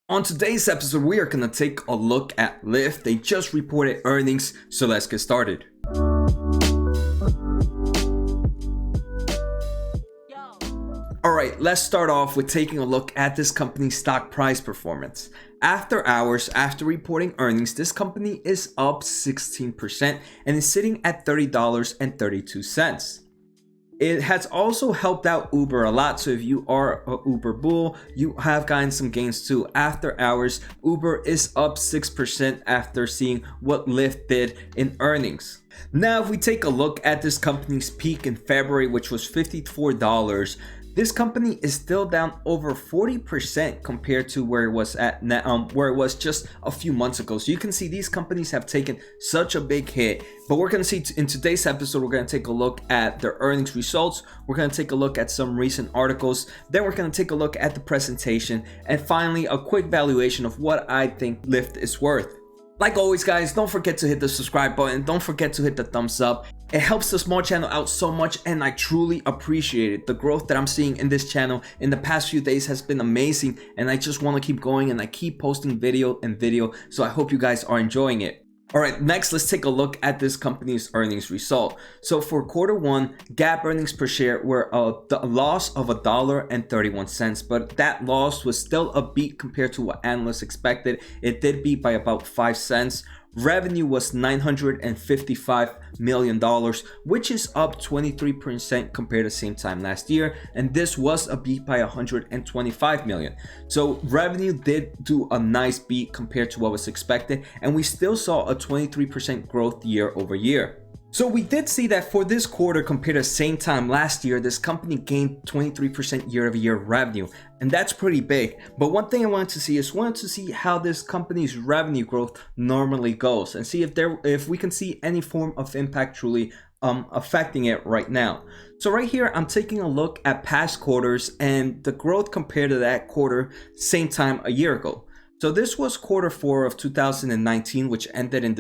On today's episode, we are going to take a look at Lyft. They just reported earnings, so let's get started. Alright, let's start off with taking a look at this company's stock price performance. After hours, after reporting earnings, this company is up 16% and is sitting at $30.32. It has also helped out Uber a lot, so if you are a Uber bull, you have gotten some gains too. After hours, Uber is up 6% after seeing what Lyft did in earnings. Now, if we take a look at this company's peak in February, which was $54, this company is still down over 40% compared to where it was at where it was just a few months ago. So you can see these companies have taken such a big hit. But we're going to see in today's episode, we're going to take a look at their earnings results. We're going to take a look at some recent articles. Then we're going to take a look at the presentation. And finally, a quick valuation of what I think Lyft is worth. Like always, guys, don't forget to hit the subscribe button. Don't forget to hit the thumbs up. It helps the small channel out so much, and I truly appreciate it. The growth that I'm seeing in this channel in the past few days has been amazing, and I just want to keep going, and I keep posting video, so I hope you guys are enjoying it. All right, next, let's take a look at this company's earnings result. So for quarter one, GAAP earnings per share were a loss of $1.31, but that loss was still a beat compared to what analysts expected. It did beat by about 5 cents. Revenue was $955 million, which is up 23% compared to the same time last year. And this was a beat by $125 million. So revenue did do a nice beat compared to what was expected. And we still saw a 23% growth year over year. So we did see that for this quarter compared to the same time last year, this company gained 23% year over year revenue. And that's pretty big. But one thing I wanted to see how this company's revenue growth normally goes and see if we can see any form of impact truly affecting it right now. So right here, I'm taking a look at past quarters and the growth compared to that quarter same time a year ago. So this was quarter 4 of 2019, which ended in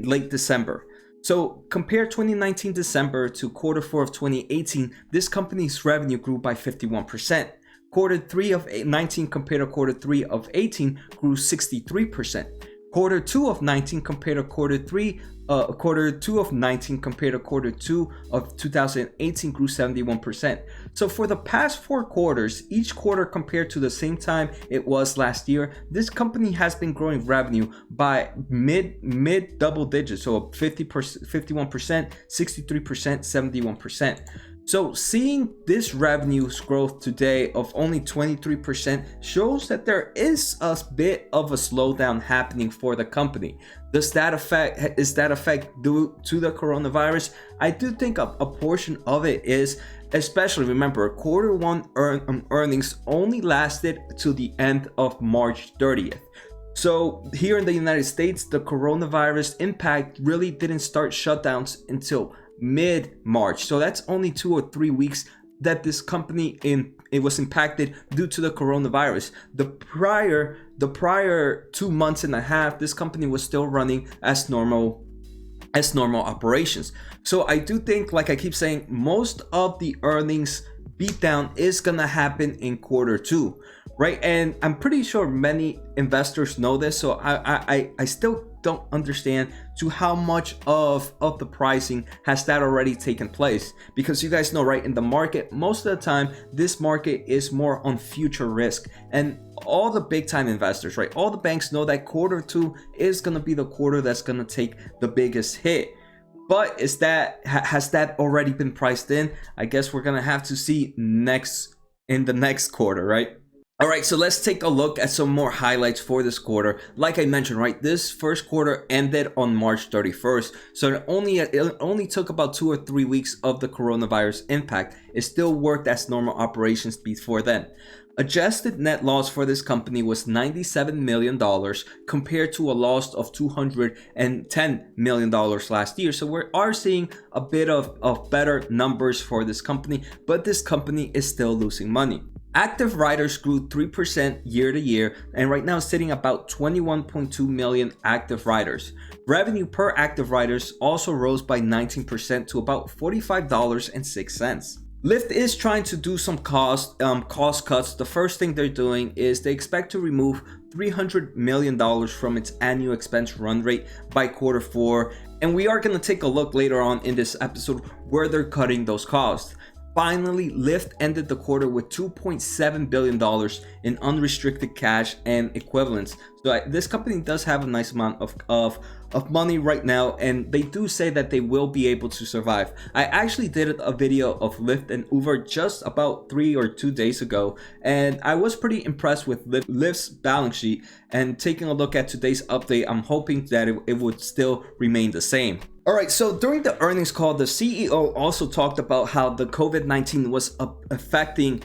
late December. So compare 2019 December to quarter 4 of 2018, this company's revenue grew by 51%. Quarter 3 of 19 compared to quarter 3 of 18 grew 63%. Quarter 2 of 19 compared to quarter 2 of 19 compared to quarter 2 of 2018 grew 71%. So for the past 4 quarters, each quarter compared to the same time it was last year, this company has been growing revenue by mid double digits, so 50%, 51%, 63%, 71%. So seeing this revenue growth today of only 23% shows that there is a bit of a slowdown happening for the company. Is that effect due to the coronavirus? I do think a portion of it is, especially remember, quarter one earnings only lasted to the end of March 30th. So here in the United States, the coronavirus impact really didn't start shutdowns until mid-March. So that's only 2 or 3 weeks that this company it was impacted due to the coronavirus. The prior 2 months and a half, this company was still running as normal operations. So I do think, like I keep saying, most of the earnings beatdown is gonna happen in quarter 2, right? And I'm pretty sure many investors know this, so I still don't understand to how much of the pricing has that already taken place, because you guys know, right, in the market, most of the time this market is more on future risk, and all the big time investors, right, all the banks know that quarter 2 is going to be the quarter that's going to take the biggest hit. But has that already been priced in? I guess we're going to have to see in the next quarter, right? All right, so let's take a look at some more highlights for this quarter. Like I mentioned, right, this first quarter ended on March 31st. So it only took about 2 or 3 weeks of the coronavirus impact. It still worked as normal operations before then. Adjusted net loss for this company was $97 million compared to a loss of $210 million last year. So we are seeing a bit of better numbers for this company, but this company is still losing money. Active riders grew 3% year to year, and right now sitting about 21.2 million active riders. Revenue per active riders also rose by 19% to about $45.06. Lyft is trying to do some cost cuts. The first thing they're doing is they expect to remove $300 million from its annual expense run rate by Q4. And we are going to take a look later on in this episode where they're cutting those costs. Finally, Lyft ended the quarter with $2.7 billion in unrestricted cash and equivalents. So this company does have a nice amount of money right now, and they do say that they will be able to survive. I actually did a video of Lyft and Uber just about 3 or 2 days ago, and I was pretty impressed with Lyft's balance sheet. And taking a look at today's update, I'm hoping that it would still remain the same. All right, so during the earnings call, the CEO also talked about how the COVID-19 was affecting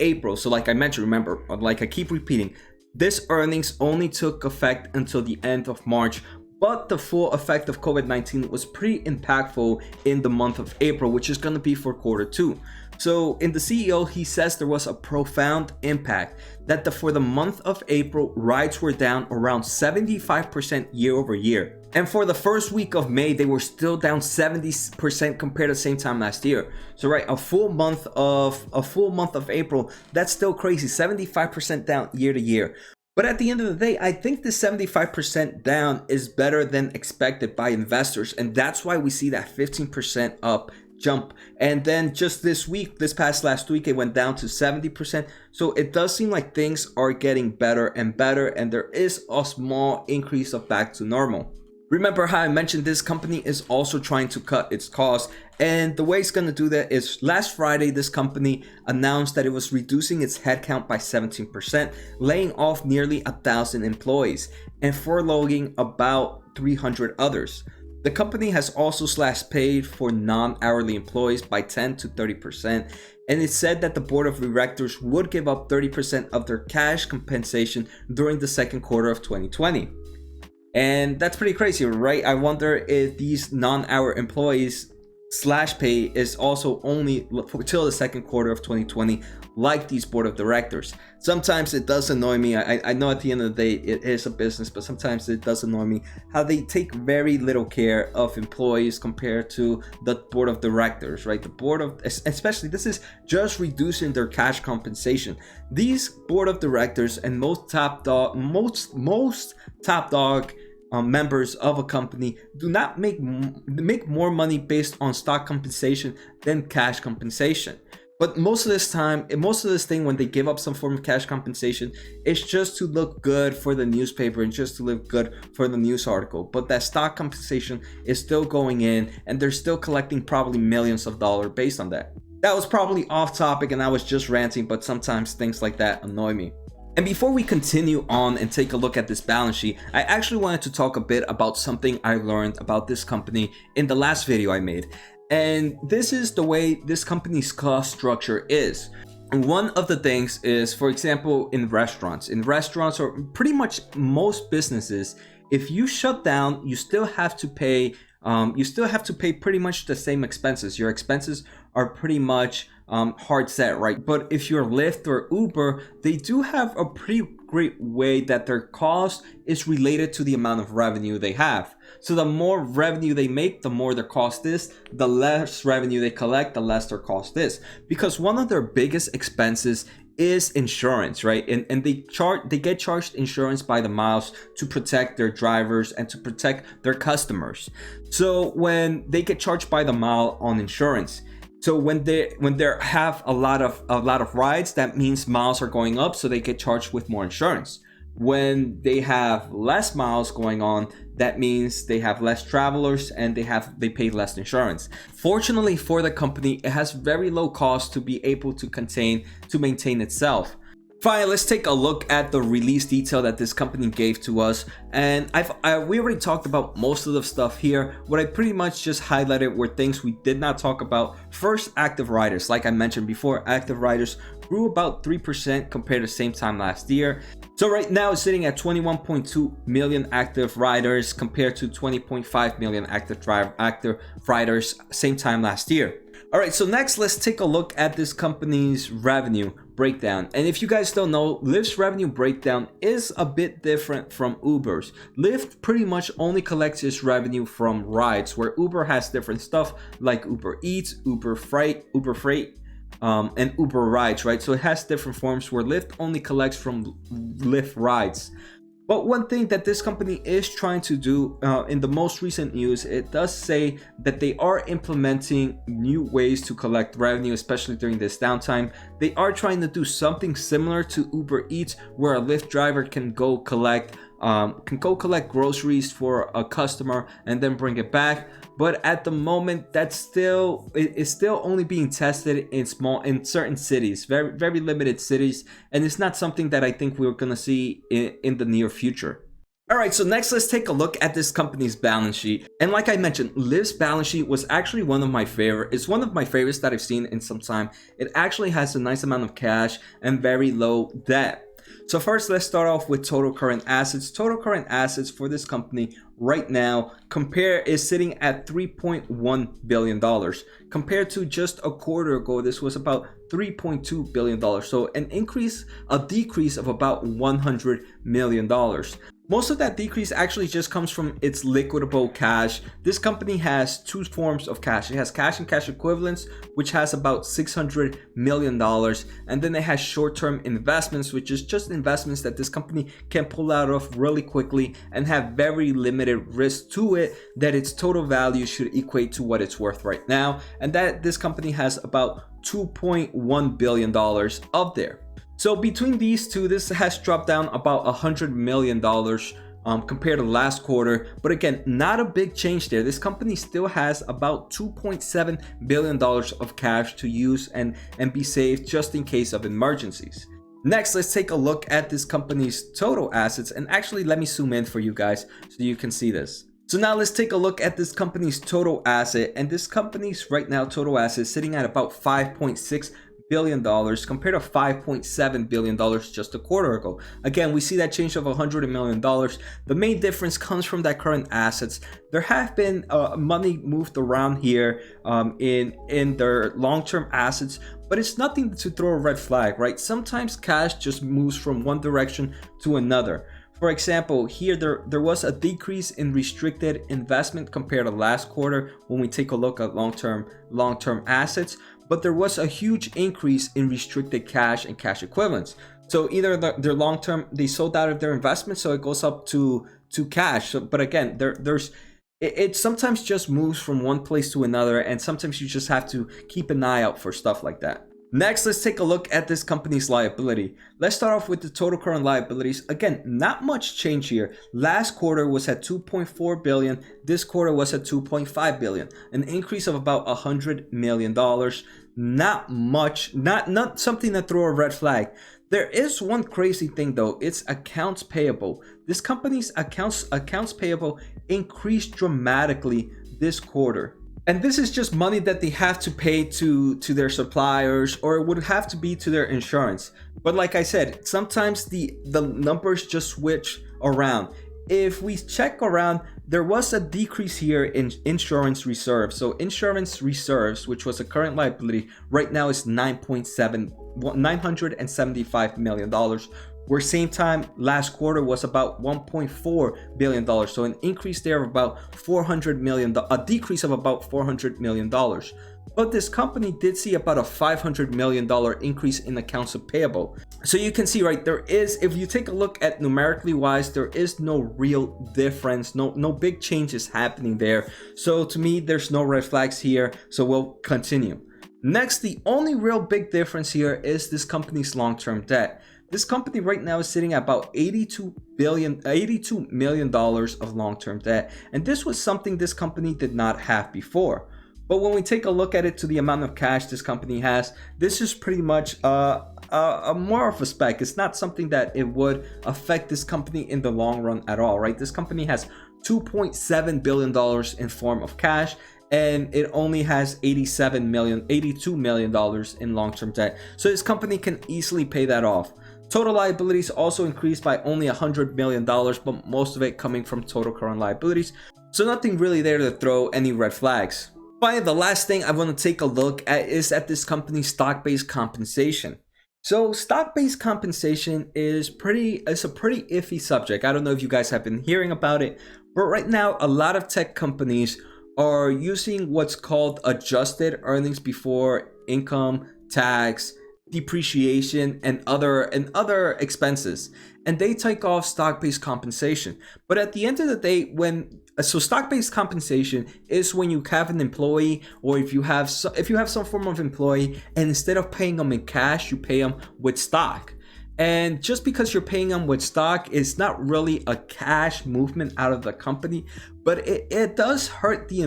April. So like I mentioned, remember, like I keep repeating, this earnings only took effect until the end of March, but the full effect of COVID-19 was pretty impactful in the month of April, which is going to be for Q2. So in the CEO, he says there was a profound impact, that for the month of April, rides were down around 75% year over year. And for the first week of May, they were still down 70% compared to the same time last year. So right, a full month of April, that's still crazy, 75% down year to year. But at the end of the day, I think the 75% down is better than expected by investors. And that's why we see that 15% up jump. And then just this last week, it went down to 70%. So it does seem like things are getting better and better, and there is a small increase of back to normal. Remember how I mentioned this company is also trying to cut its costs, and the way it's going to do that is last Friday, this company announced that it was reducing its headcount by 17%, laying off nearly 1,000 employees and furloughing about 300 others. The company has also slashed pay for non-hourly employees by 10 to 30%, and it said that the board of directors would give up 30% of their cash compensation during the second quarter of 2020. And that's pretty crazy, right? I wonder if these non-hour employees slash pay is also only till the second quarter of 2020, like these board of directors. Sometimes it does annoy me. I know at the end of the day it is a business, but sometimes it does annoy me how they take very little care of employees compared to the board of directors, right? The board of, especially, this is just reducing their cash compensation. These board of directors and most top dog members of a company do not make more money based on stock compensation than cash compensation. But most of this thing, when they give up some form of cash compensation, it's just to look good for the newspaper and just to look good for the news article. But that stock compensation is still going in, and they're still collecting probably millions of dollars based on that. That was probably off topic and I was just ranting, but sometimes things like that annoy me. And before we continue on and take a look at this balance sheet, I actually wanted to talk a bit about something I learned about this company in the last video I made. And this is the way this company's cost structure is. And one of the things is, for example, in restaurants or pretty much most businesses, if you shut down, you still have to pay pretty much the same expenses. Your expenses are pretty much hard set, right? But if you're Lyft or Uber, they do have a pretty great way that their cost is related to the amount of revenue they have. So the more revenue they make, the more their cost is. The less revenue they collect, the less their cost is. Because one of their biggest expenses is insurance, right? And they get charged insurance by the miles to protect their drivers and to protect their customers. So when they get charged by the mile on insurance, so when they have a lot of rides, that means miles are going up, so they get charged with more insurance. When they have less miles going on, that means they have less travelers and they pay less insurance. Fortunately for the company, it has very low cost to be able to maintain itself. Fine, let's take a look at the release detail that this company gave to us. And we already talked about most of the stuff here. What I pretty much just highlighted were things we did not talk about. First, active riders. Like I mentioned before, active riders grew about 3% compared to the same time last year. So right now it's sitting at 21.2 million active riders compared to 20.5 million active riders same time last year. All right, so next let's take a look at this company's revenue breakdown. And if you guys don't know, Lyft's revenue breakdown is a bit different from Uber's. Lyft pretty much only collects its revenue from rides, where Uber has different stuff like Uber Eats, Uber Freight, and Uber rides, right? So it has different forms where Lyft only collects from Lyft rides. But one thing that this company is trying to do in the most recent news, it does say that they are implementing new ways to collect revenue, especially during this downtime. They are trying to do something similar to Uber Eats, where a Lyft driver can go collect groceries for a customer and then bring it back. But at the moment, it's still only being tested in certain cities, very limited cities, and it's not something that I think we're gonna see in the near future. All right, so next let's take a look at this company's balance sheet. And like I mentioned, Lyft's balance sheet was actually one of my favorite. It's one of my favorites that I've seen in some time. It actually has a nice amount of cash and very low debt. So first, let's start off with total current assets. Total current assets for this company right now is sitting at $3.1 billion. Compared to just a quarter ago, this was about $3.2 billion. So a decrease of about $100 million. Most of that decrease actually just comes from its liquidable cash. This company has two forms of cash. It has cash and cash equivalents, which has about $600 million. And then it has short-term investments, which is just investments that this company can pull out of really quickly and have very limited risk to it, that its total value should equate to what it's worth right now. And that this company has about $2.1 billion up there. So between these two, this has dropped down about $100 million compared to last quarter. But again, not a big change there. This company still has about $2.7 billion of cash to use and be saved just in case of emergencies. Next, let's take a look at this company's total assets. And actually, let me zoom in for you guys so you can see this. So now let's take a look at this company's total asset. And this company's right now total asset sitting at about $5.6 billion compared to $5.7 billion just a quarter ago. Again, we see that change of $100 million. The main difference comes from that current assets. There have been money moved around here in their long-term assets, but it's nothing to throw a red flag, right? Sometimes cash just moves from one direction to another. For example, here there was a decrease in restricted investment compared to last quarter when we take a look at long-term assets, but there was a huge increase in restricted cash and cash equivalents. So either their long-term, they sold out of their investment, so it goes up to cash. So, but again, it sometimes just moves from one place to another, and sometimes you just have to keep an eye out for stuff like that. Next, let's take a look at this company's liability. Let's start off with the total current liabilities. Again, not much change here. Last quarter was at $2.4 billion. This quarter was at $2.5 billion, an increase of about $100 million. Not much, not something to throw a red flag. There is one crazy thing though, it's accounts payable. This company's accounts payable increased dramatically this quarter. And this is just money that they have to pay to their suppliers, or it would have to be to their insurance. But like I said, sometimes the numbers just switch around. If we check around, there was a decrease here in insurance reserves. So insurance reserves, which was a current liability, right now is $975 million. Where same time last quarter was about $1.4 billion. So an increase there of about $400 million, a decrease of about $400 million. But this company did see about a $500 million increase in accounts payable. So you can see, right, there is, if you take a look at numerically wise, there is no real difference, no big changes happening there. So to me, there's no red flags here. So we'll continue. Next, the only real big difference here is this company's long-term debt. This company right now is sitting at about $82 million of long-term debt. And this was something this company did not have before. But when we take a look at it to the amount of cash this company has, this is pretty much a more of a spec. It's not something that it would affect this company in the long run at all, right? This company has $2.7 billion in form of cash, and it only has $82 million in long-term debt. So this company can easily pay that off. Total liabilities also increased by only $100 million, but most of it coming from total current liabilities. So nothing really there to throw any red flags. Finally, the last thing I want to take a look at is at this company's stock-based compensation. So stock-based compensation is a pretty iffy subject. I don't know if you guys have been hearing about it, but right now a lot of tech companies are using what's called adjusted earnings before income tax, depreciation, and other expenses, and they take off stock-based compensation. But at the end of the day, so stock-based compensation is when you have an employee, or if you have some form of employee, and instead of paying them in cash, you pay them with stock. And just because you're paying them with stock, it's not really a cash movement out of the company, but it does hurt the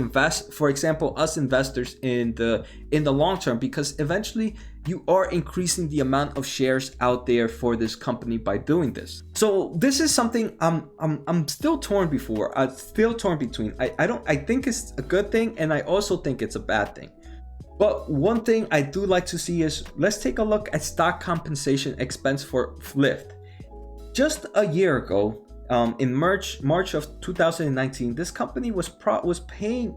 for example, us investors in the long term, because eventually you are increasing the amount of shares out there for this company by doing this. So this is something I'm still torn between. I think it's a good thing, and I also think it's a bad thing. But one thing I do like to see is, let's take a look at stock compensation expense for Lyft. Just a year ago, in March of 2019, this company was paying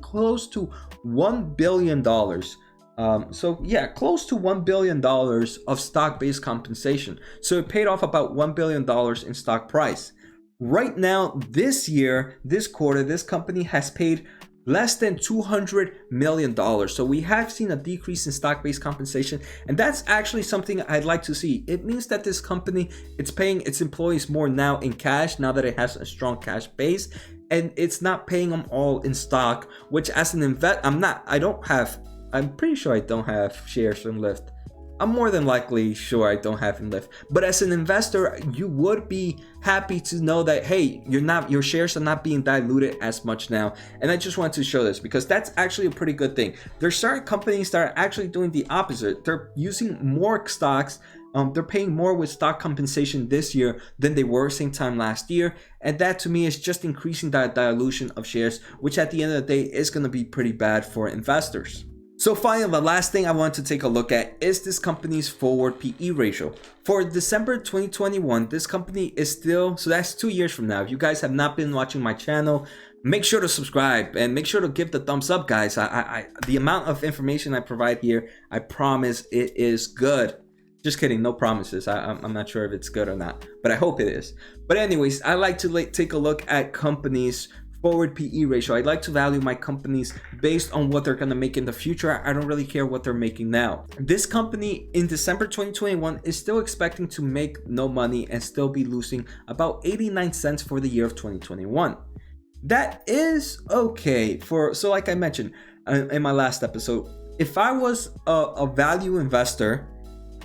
close to $1 billion. So yeah, close to $1 billion of stock-based compensation. So it paid off about $1 billion in stock price. Right now, this year, this quarter, this company has paid less than $200 million. So we have seen a decrease in stock-based compensation, and that's actually something I'd like to see. It means that this company, it's paying its employees more now in cash, now that it has a strong cash base, and it's not paying them all in stock, which as an I'm pretty sure I don't have shares in Lyft. I'm more than likely sure I don't have in Lyft. But as an investor, you would be happy to know that, hey, your shares are not being diluted as much now. And I just wanted to show this because that's actually a pretty good thing. There's certain companies that are actually doing the opposite. They're using more stocks. They're paying more with stock compensation this year than they were same time last year. And that to me is just increasing that dilution of shares, which at the end of the day is going to be pretty bad for investors. So finally, the last thing I want to take a look at is this company's forward PE ratio. For December 2021, this company is still, so that's 2 years from now. If you guys have not been watching my channel, make sure to subscribe and make sure to give the thumbs up, guys. The amount of information I provide here, I promise it is good. Just kidding, no promises. I'm not sure if it's good or not, but I hope it is. But anyways, I like to take a look at companies' forward PE ratio. I like to value my companies based on what they're going to make in the future. I don't really care what they're making now. This company in December 2021 is still expecting to make no money and still be losing about 89 cents for the year of 2021. That is okay so like I mentioned in my last episode, if I was a value investor,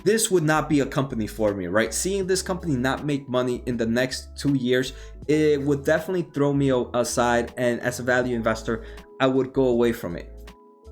this would not be a company for me, right? Seeing this company not make money in the next 2 years, it would definitely throw me aside, and as a value investor, I would go away from it.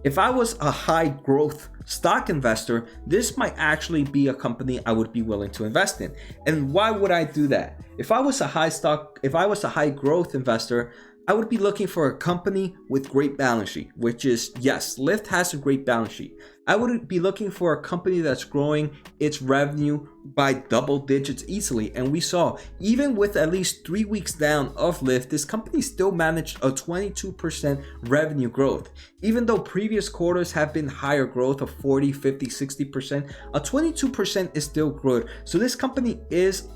If I was a high growth stock investor, this might actually be a company I would be willing to invest in. And why would I do that? If I was a high growth investor, I would be looking for a company with great balance sheet, which is, yes, Lyft has a great balance sheet. I would be looking for a company that's growing its revenue by double digits easily. And we saw, even with at least 3 weeks down of Lyft, this company still managed a 22% revenue growth. Even though previous quarters have been higher growth of 40, 50, 60%, a 22% is still good. So this company is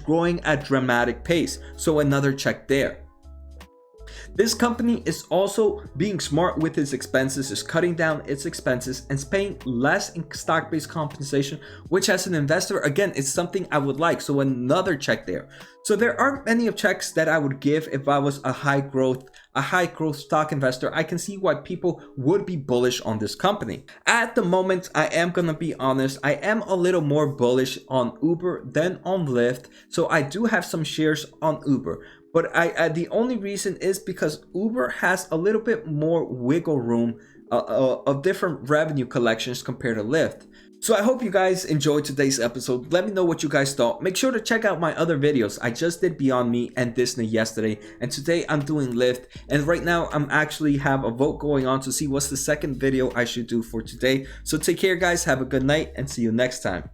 growing at dramatic pace. So another check there. This company is also being smart with its expenses, is cutting down its expenses and paying less in stock-based compensation, which as an investor, again, it's something I would like. So another check there. So there aren't many of checks that I would give if I was a high growth stock investor. I can see why people would be bullish on this company. At the moment, I am going to be honest, I am a little more bullish on Uber than on Lyft. So I do have some shares on Uber. But the only reason is because Uber has a little bit more wiggle room of different revenue collections compared to Lyft. So I hope you guys enjoyed today's episode. Let me know what you guys thought. Make sure to check out my other videos. I just did Beyond Me and Disney yesterday, and today I'm doing Lyft. And right now I'm actually have a vote going on to see what's the second video I should do for today. So take care, guys. Have a good night and see you next time.